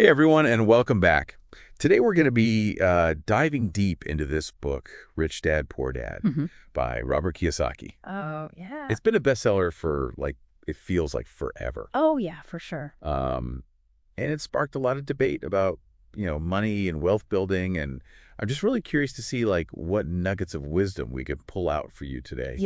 Hey everyone, and welcome back. Today we're going to be diving deep into this book, Rich Dad, Poor Dad, by Robert Kiyosaki. Oh, yeah. It's been a bestseller for, it feels like forever. Oh, yeah, for sure. And it sparked a lot of debate about, money and wealth building. And I'm just really curious to see, what nuggets of wisdom we could pull out for you today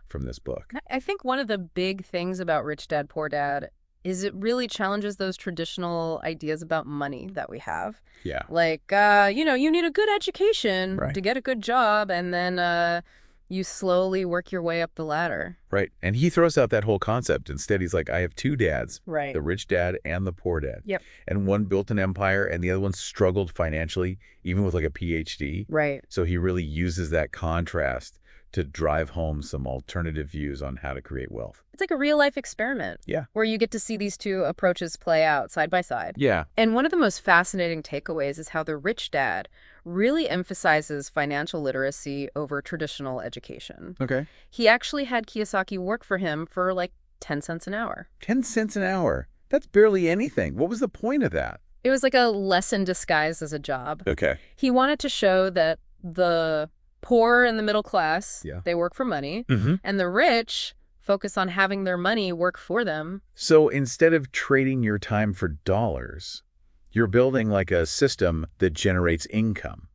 from this book. I think one of the big things about Rich Dad, Poor Dad is it really challenges those traditional ideas about money that we have. Yeah. You need a good education to get a good job, and then you slowly work your way up the ladder. Right. And he throws out that whole concept. Instead, he's like, I have two dads, Right. the rich dad and the poor dad. Yep. And one built an empire and the other one struggled financially, even with a PhD. Right. So he really uses that contrast to drive home some alternative views on how to create wealth. It's like a real-life experiment. Yeah. Where you get to see these two approaches play out side by side. Yeah. And one of the most fascinating takeaways is how the rich dad really emphasizes financial literacy over traditional education. Okay. He actually had Kiyosaki work for him for 10 cents an hour. 10 cents an hour. That's barely anything. What was the point of that? It was like a lesson disguised as a job. Okay. He wanted to show that the poor and the middle class, they work for money, and the rich focus on having their money work for them. So instead of trading your time for dollars, you're building a system that generates income.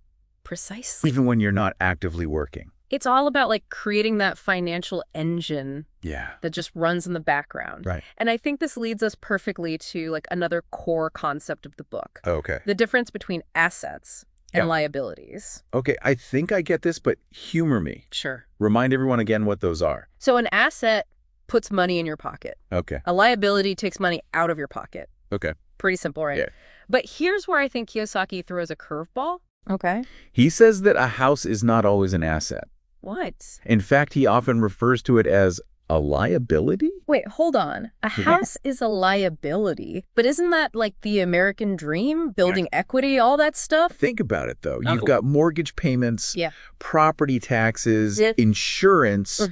Precisely. Even when you're not actively working. It's all about creating that financial engine that just runs in the background. Right. And I think this leads us perfectly to another core concept of the book. Okay. The difference between assets and liabilities. Okay, I think I get this, but humor me. Sure. Remind everyone again what those are. So an asset puts money in your pocket. Okay. A liability takes money out of your pocket. Okay. Pretty simple, right? Yeah. But here's where I think Kiyosaki throws a curveball. Okay. He says that a house is not always an asset. What? In fact, he often refers to it as a liability? Wait, hold on. A house is a liability, but isn't that the American dream, building equity, all that stuff? Think about it, though. You've got mortgage payments, property taxes, insurance,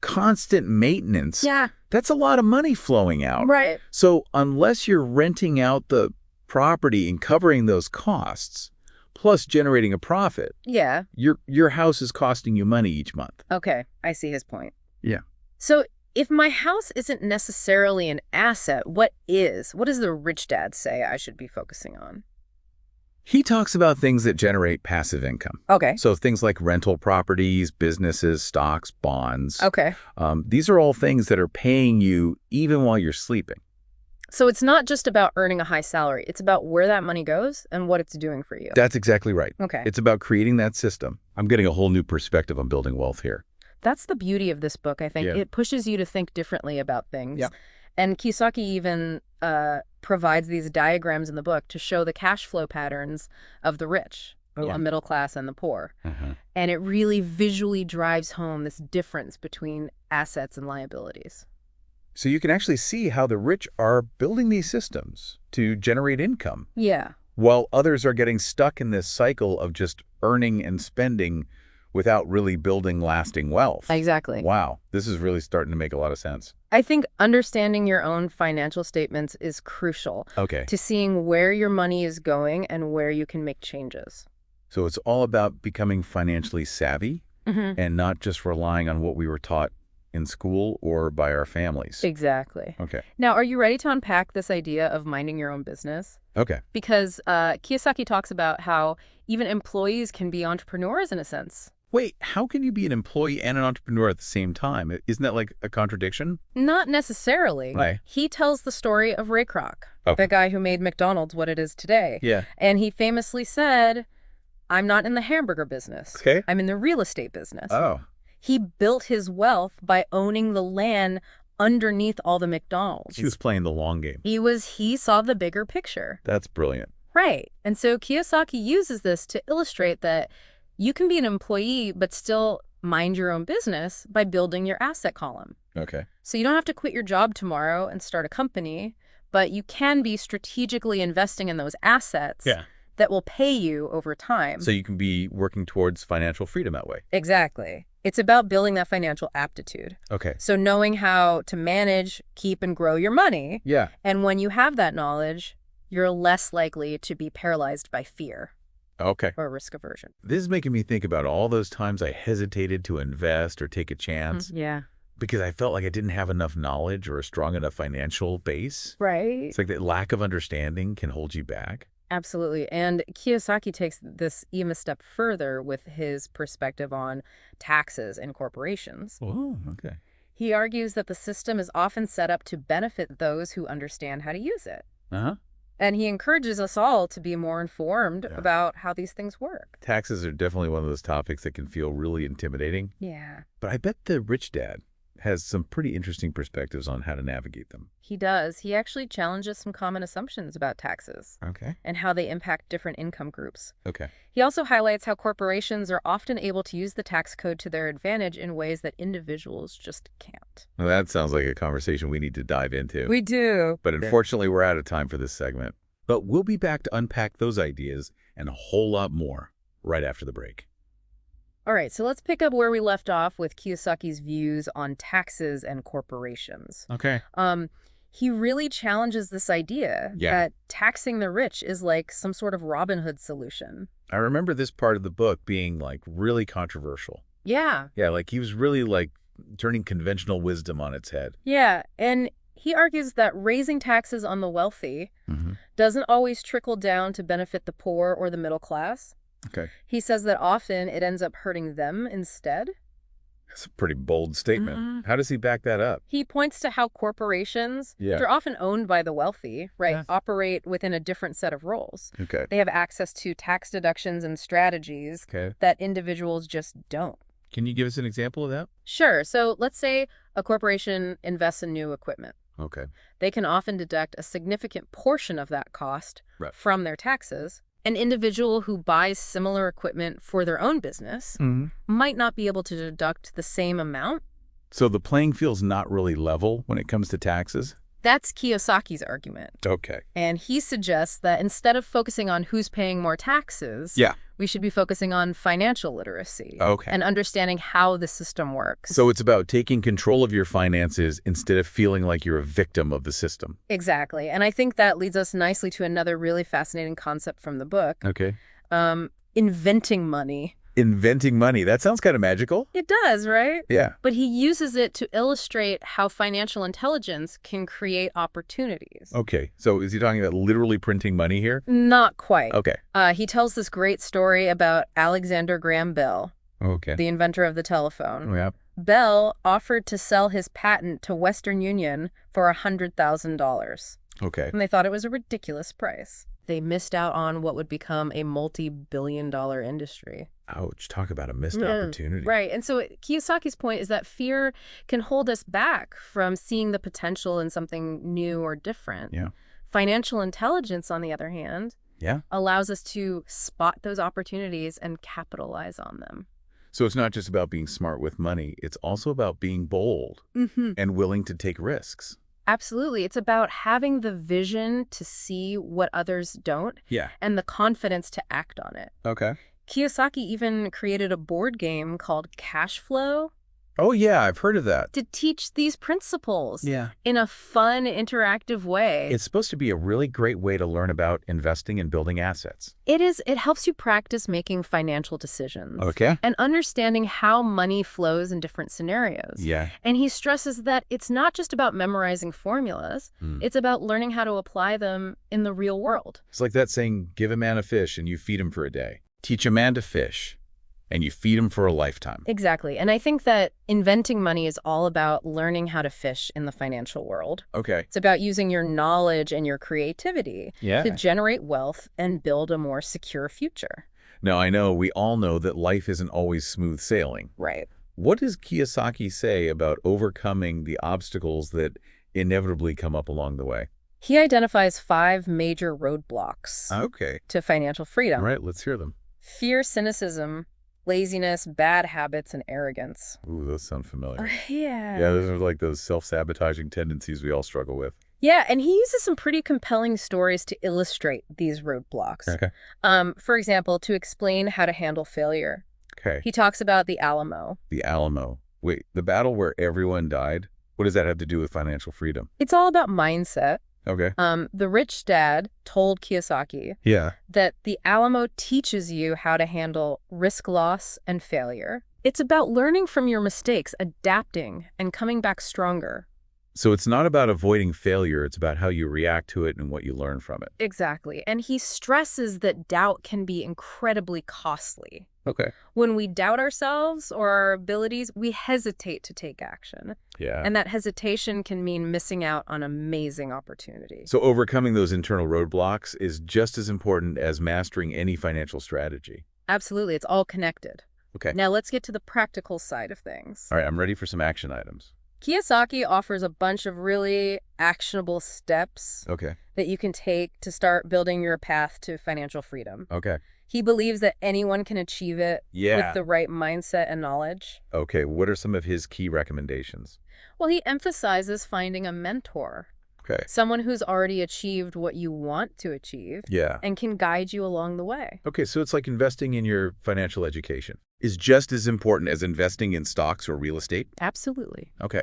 constant maintenance. Yeah. That's a lot of money flowing out. Right. So unless you're renting out the property and covering those costs, plus generating a profit, your house is costing you money each month. Okay, I see his point. Yeah. So if my house isn't necessarily an asset, what is? What does the rich dad say I should be focusing on? He talks about things that generate passive income. Okay. So things like rental properties, businesses, stocks, bonds. Okay. These are all things that are paying you even while you're sleeping. So it's not just about earning a high salary. It's about where that money goes and what it's doing for you. That's exactly right. Okay. It's about creating that system. I'm getting a whole new perspective on building wealth here. That's the beauty of this book, I think. Yeah. It pushes you to think differently about things. Yeah. And Kiyosaki even provides these diagrams in the book to show the cash flow patterns of the rich, the middle class, and the poor. And it really visually drives home this difference between assets and liabilities. So you can actually see how the rich are building these systems to generate income. Yeah. While others are getting stuck in this cycle of just earning and spending without really building lasting wealth. Exactly. Wow. This is really starting to make a lot of sense. I think understanding your own financial statements is crucial to seeing where your money is going and where you can make changes. So it's all about becoming financially savvy and not just relying on what we were taught in school or by our families. Exactly. Okay. Now, are you ready to unpack this idea of minding your own business? Okay. Because Kiyosaki talks about how even employees can be entrepreneurs in a sense. Wait, how can you be an employee and an entrepreneur at the same time? Isn't that a contradiction? Not necessarily. Right. He tells the story of Ray Kroc, the guy who made McDonald's what it is today. Yeah. And he famously said, I'm not in the hamburger business. Okay. I'm in the real estate business. Oh. He built his wealth by owning the land underneath all the McDonald's. He was playing the long game. He saw the bigger picture. That's brilliant. Right. And so Kiyosaki uses this to illustrate that you can be an employee but still mind your own business by building your asset column. Okay. So you don't have to quit your job tomorrow and start a company, but you can be strategically investing in those assets that will pay you over time. So you can be working towards financial freedom that way. Exactly. It's about building that financial aptitude. Okay. So knowing how to manage, keep, and grow your money. Yeah. And when you have that knowledge, you're less likely to be paralyzed by fear. Okay. Or risk aversion. This is making me think about all those times I hesitated to invest or take a chance. Yeah. Because I felt like I didn't have enough knowledge or a strong enough financial base. Right. It's like that lack of understanding can hold you back. Absolutely. And Kiyosaki takes this even a step further with his perspective on taxes and corporations. Oh, okay. He argues that the system is often set up to benefit those who understand how to use it. Uh-huh. And he encourages us all to be more informed about how these things work. Taxes are definitely one of those topics that can feel really intimidating. Yeah. But I bet the rich dad has some pretty interesting perspectives on how to navigate them. He does. He actually challenges some common assumptions about taxes. Okay. And how they impact different income groups. Okay. He also highlights how corporations are often able to use the tax code to their advantage in ways that individuals just can't. Well, that sounds like a conversation we need to dive into. We do. But unfortunately, we're out of time for this segment. But we'll be back to unpack those ideas and a whole lot more right after the break. All right, so let's pick up where we left off with Kiyosaki's views on taxes and corporations. Okay. He really challenges this idea that taxing the rich is like some sort of Robin Hood solution. I remember this part of the book being like really controversial. Yeah. Yeah, like he was really like turning conventional wisdom on its head. Yeah, and he argues that raising taxes on the wealthy doesn't always trickle down to benefit the poor or the middle class. Okay. He says that often it ends up hurting them instead. That's a pretty bold statement. How does he back that up? He points to how corporations, which are often owned by the wealthy, operate within a different set of roles. Okay. They have access to tax deductions and strategies that individuals just don't. Can you give us an example of that? Sure. So let's say a corporation invests in new equipment. Okay. They can often deduct a significant portion of that cost from their taxes. An individual who buys similar equipment for their own business might not be able to deduct the same amount. So the playing field's not really level when it comes to taxes? That's Kiyosaki's argument. Okay. And he suggests that instead of focusing on who's paying more taxes, we should be focusing on financial literacy and understanding how the system works. So it's about taking control of your finances instead of feeling like you're a victim of the system. Exactly. And I think that leads us nicely to another really fascinating concept from the book. Okay. Inventing money. Inventing money. That sounds kind of magical. It does, right? Yeah. But he uses it to illustrate how financial intelligence can create opportunities. Okay. So is he talking about literally printing money here? Not quite. Okay. He tells this great story about Alexander Graham Bell, the inventor of the telephone. Yeah. Bell offered to sell his patent to Western Union for $100,000. Okay. And they thought it was a ridiculous price. They missed out on what would become a multi-billion-dollar industry. Ouch. Talk about a missed opportunity. Right. And so Kiyosaki's point is that fear can hold us back from seeing the potential in something new or different. Yeah. Financial intelligence, on the other hand, allows us to spot those opportunities and capitalize on them. So it's not just about being smart with money. It's also about being bold and willing to take risks. Absolutely. It's about having the vision to see what others don't and the confidence to act on it. Okay. Kiyosaki even created a board game called CASHFLOW. Oh, yeah, I've heard of that. To teach these principles in a fun, interactive way. It's supposed to be a really great way to learn about investing and building assets. It is. It helps you practice making financial decisions. Okay. And understanding how money flows in different scenarios. Yeah. And he stresses that it's not just about memorizing formulas. It's about learning how to apply them in the real world. It's like that saying, give a man a fish and you feed him for a day. Teach a man to fish and you feed him for a lifetime. Exactly. And I think that inventing money is all about learning how to fish in the financial world. Okay. It's about using your knowledge and your creativity to generate wealth and build a more secure future. Now, I know we all know that life isn't always smooth sailing. Right. What does Kiyosaki say about overcoming the obstacles that inevitably come up along the way? He identifies 5 major roadblocks to financial freedom. All right, let's hear them. Fear, cynicism, laziness, bad habits, and arrogance. Ooh, those sound familiar. Yeah. Yeah, those are like those self-sabotaging tendencies we all struggle with. Yeah, and he uses some pretty compelling stories to illustrate these roadblocks. Okay. For example, to explain how to handle failure. Okay. He talks about the Alamo. The Alamo. Wait, the battle where everyone died? What does that have to do with financial freedom? It's all about mindset. Okay. The rich dad told Kiyosaki Yeah. that the Alamo teaches you how to handle risk, loss, and failure. It's about learning from your mistakes, adapting, and coming back stronger. So it's not about avoiding failure. It's about how you react to it and what you learn from it. Exactly. And he stresses that doubt can be incredibly costly. Okay. When we doubt ourselves or our abilities, we hesitate to take action. Yeah. And that hesitation can mean missing out on amazing opportunity. So overcoming those internal roadblocks is just as important as mastering any financial strategy. Absolutely. It's all connected. Okay. Now let's get to the practical side of things. All right, I'm ready for some action items. Kiyosaki offers a bunch of really actionable steps that you can take to start building your path to financial freedom. Okay. He believes that anyone can achieve it with the right mindset and knowledge. Okay, what are some of his key recommendations? Well, he emphasizes finding a mentor. Okay. Someone who's already achieved what you want to achieve and can guide you along the way. Okay, so it's like investing in your financial education is just as important as investing in stocks or real estate? Absolutely. Okay.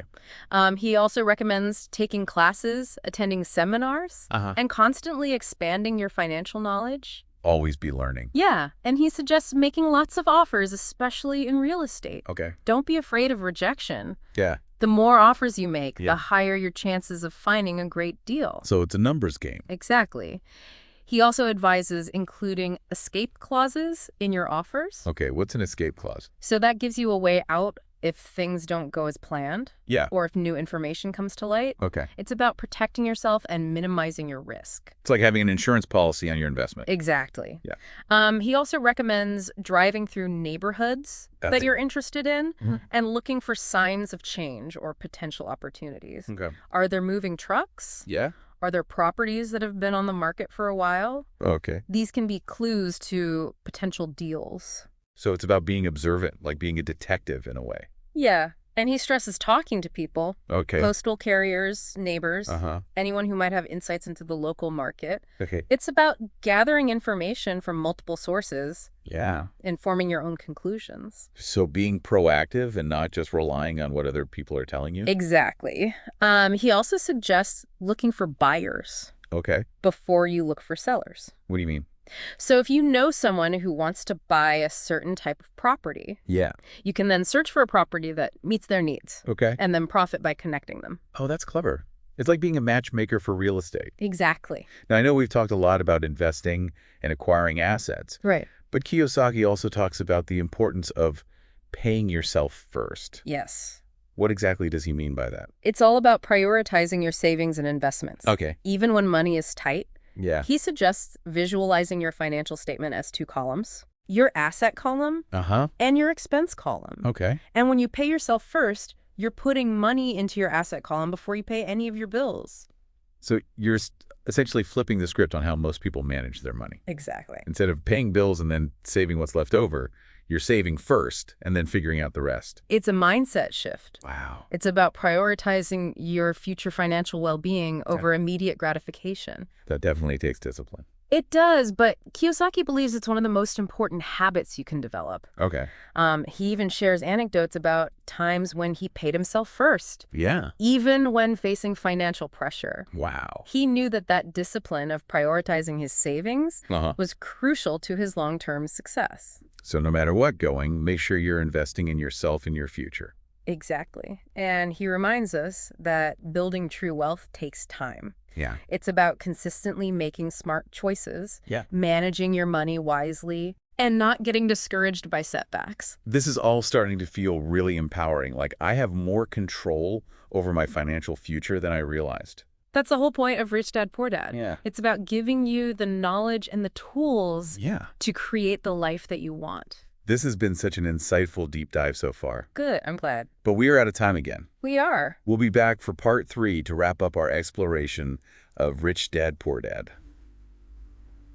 He also recommends taking classes, attending seminars, and constantly expanding your financial knowledge. Always be learning. Yeah, and he suggests making lots of offers, especially in real estate. Okay. Don't be afraid of rejection. Yeah. The more offers you make, the higher your chances of finding a great deal. So it's a numbers game. Exactly. He also advises including escape clauses in your offers. Okay, what's an escape clause? So that gives you a way out if things don't go as planned. Yeah. Or if new information comes to light. Okay. It's about protecting yourself and minimizing your risk. It's like having an insurance policy on your investment. Exactly. Yeah. He also recommends driving through neighborhoods that you're interested in and looking for signs of change or potential opportunities. Okay. Are there moving trucks? Yeah. Are there properties that have been on the market for a while? Okay. These can be clues to potential deals. So it's about being observant, like being a detective in a way. Yeah. And he stresses talking to people. Okay. Postal carriers, neighbors, anyone who might have insights into the local market. Okay. It's about gathering information from multiple sources. Yeah. And forming your own conclusions. So being proactive and not just relying on what other people are telling you? Exactly. He also suggests looking for buyers. Okay. Before you look for sellers. What do you mean? So if you know someone who wants to buy a certain type of property, you can then search for a property that meets their needs. Okay. And then profit by connecting them. Oh, that's clever. It's like being a matchmaker for real estate. Exactly. Now, I know we've talked a lot about investing and acquiring assets. Right. But Kiyosaki also talks about the importance of paying yourself first. Yes. What exactly does he mean by that? It's all about prioritizing your savings and investments. Okay. Even when money is tight. Yeah. He suggests visualizing your financial statement as 2 columns. Your asset column and your expense column. Okay. And when you pay yourself first, you're putting money into your asset column before you pay any of your bills. So you're essentially flipping the script on how most people manage their money. Exactly. Instead of paying bills and then saving what's left over, you're saving first and then figuring out the rest. It's a mindset shift. Wow. It's about prioritizing your future financial well-being over immediate gratification. That definitely takes discipline. It does, but Kiyosaki believes it's one of the most important habits you can develop. Okay. He even shares anecdotes about times when he paid himself first. Yeah. Even when facing financial pressure. Wow. He knew that discipline of prioritizing his savings was crucial to his long-term success. So no matter what going, make sure you're investing in yourself and your future. Exactly. And he reminds us that building true wealth takes time. Yeah. It's about consistently making smart choices, managing your money wisely, and not getting discouraged by setbacks. This is all starting to feel really empowering. Like I have more control over my financial future than I realized. That's the whole point of Rich Dad, Poor Dad. Yeah. It's about giving you the knowledge and the tools to create the life that you want. This has been such an insightful deep dive so far. Good, I'm glad. But we are out of time again. We are. We'll be back for part 3 to wrap up our exploration of Rich Dad, Poor Dad.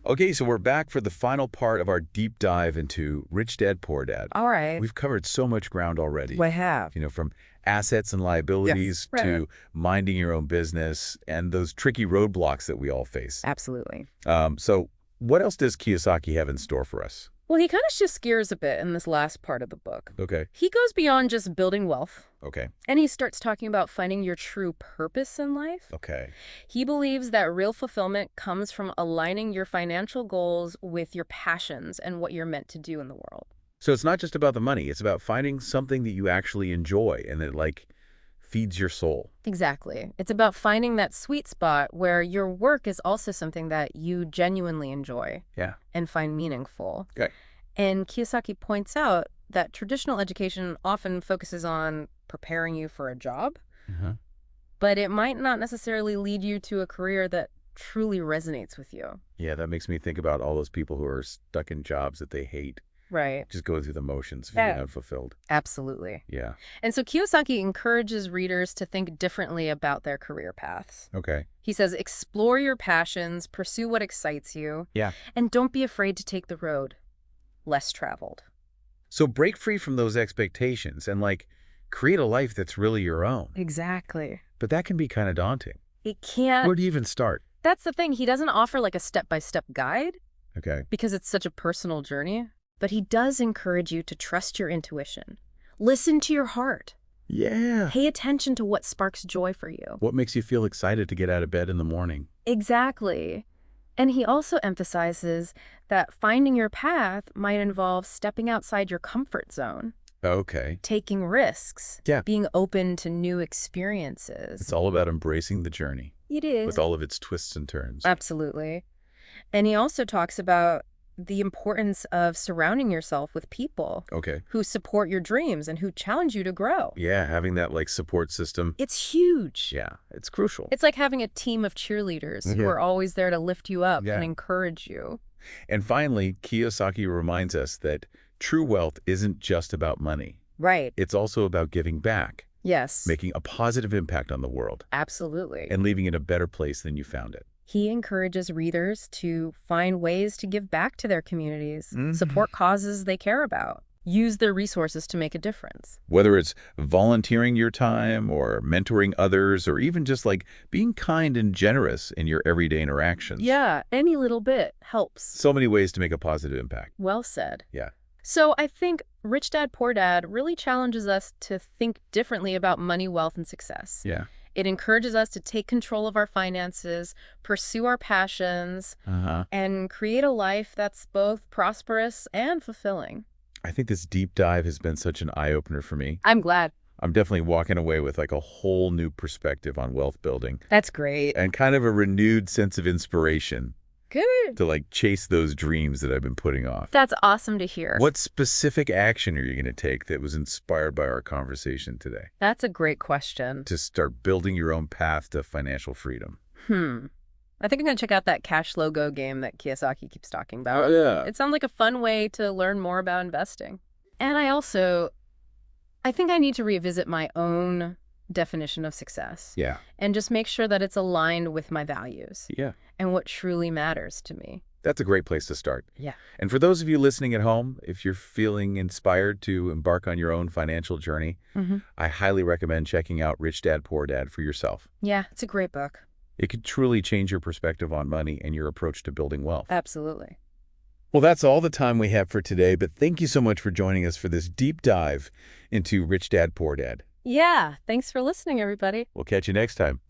Okay, so we're back for the final part of our deep dive into Rich Dad, Poor Dad. All right. We've covered so much ground already. We have. You know, from assets and liabilities to minding your own business and those tricky roadblocks that we all face. Absolutely. So what else does Kiyosaki have in store for us? Well, he kind of shifts gears a bit in this last part of the book. Okay. He goes beyond just building wealth. Okay. And he starts talking about finding your true purpose in life. Okay. He believes that real fulfillment comes from aligning your financial goals with your passions and what you're meant to do in the world. So it's not just about the money. It's about finding something that you actually enjoy and that, like, feeds your soul. Exactly. It's about finding that sweet spot where your work is also something that you genuinely enjoy and find meaningful. Okay. And Kiyosaki points out that traditional education often focuses on preparing you for a job, but it might not necessarily lead you to a career that truly resonates with you. Yeah, that makes me think about all those people who are stuck in jobs that they hate. Right. Just go through the motions, feeling unfulfilled. Absolutely. Yeah. And so Kiyosaki encourages readers to think differently about their career paths. Okay. He says, explore your passions, pursue what excites you, and don't be afraid to take the road less traveled. So break free from those expectations and, like, create a life that's really your own. Exactly. But that can be kind of daunting. It can't. Where do you even start? That's the thing. He doesn't offer like a step-by-step guide. Okay. Because it's such a personal journey. But he does encourage you to trust your intuition. Listen to your heart. Yeah. Pay attention to what sparks joy for you. What makes you feel excited to get out of bed in the morning? Exactly. And he also emphasizes that finding your path might involve stepping outside your comfort zone. Okay. Taking risks. Yeah. Being open to new experiences. It's all about embracing the journey. It is. With all of its twists and turns. Absolutely. And he also talks about the importance of surrounding yourself with people who support your dreams and who challenge you to grow. Yeah, having that, like, support system. It's huge. Yeah, it's crucial. It's like having a team of cheerleaders who are always there to lift you up and encourage you. And finally, Kiyosaki reminds us that true wealth isn't just about money. Right. It's also about giving back. Yes. Making a positive impact on the world. Absolutely. And leaving it a better place than you found it. He encourages readers to find ways to give back to their communities, support causes they care about, use their resources to make a difference. Whether it's volunteering your time or mentoring others or even just, like, being kind and generous in your everyday interactions. Yeah, any little bit helps. So many ways to make a positive impact. Well said. Yeah. So I think Rich Dad, Poor Dad really challenges us to think differently about money, wealth, and success. Yeah. It encourages us to take control of our finances, pursue our passions, and create a life that's both prosperous and fulfilling. I think this deep dive has been such an eye-opener for me. I'm glad. I'm definitely walking away with, like, a whole new perspective on wealth building. That's great. And kind of a renewed sense of inspiration. Good. To, like, chase those dreams that I've been putting off. That's awesome to hear. What specific action are you going to take that was inspired by our conversation today? That's a great question. To start building your own path to financial freedom. I think I'm going to check out that CASHFLOW Go game that Kiyosaki keeps talking about. Oh, yeah. It sounds like a fun way to learn more about investing. And I think I need to revisit my own definition of success. Yeah. And just make sure that it's aligned with my values. Yeah. And what truly matters to me. That's a great place to start. Yeah. And for those of you listening at home, if you're feeling inspired to embark on your own financial journey, I highly recommend checking out Rich Dad, Poor Dad for yourself. Yeah, it's a great book. It could truly change your perspective on money and your approach to building wealth. Absolutely. Well, that's all the time we have for today, but thank you so much for joining us for this deep dive into Rich Dad, Poor Dad. Yeah, thanks for listening, everybody. We'll catch you next time.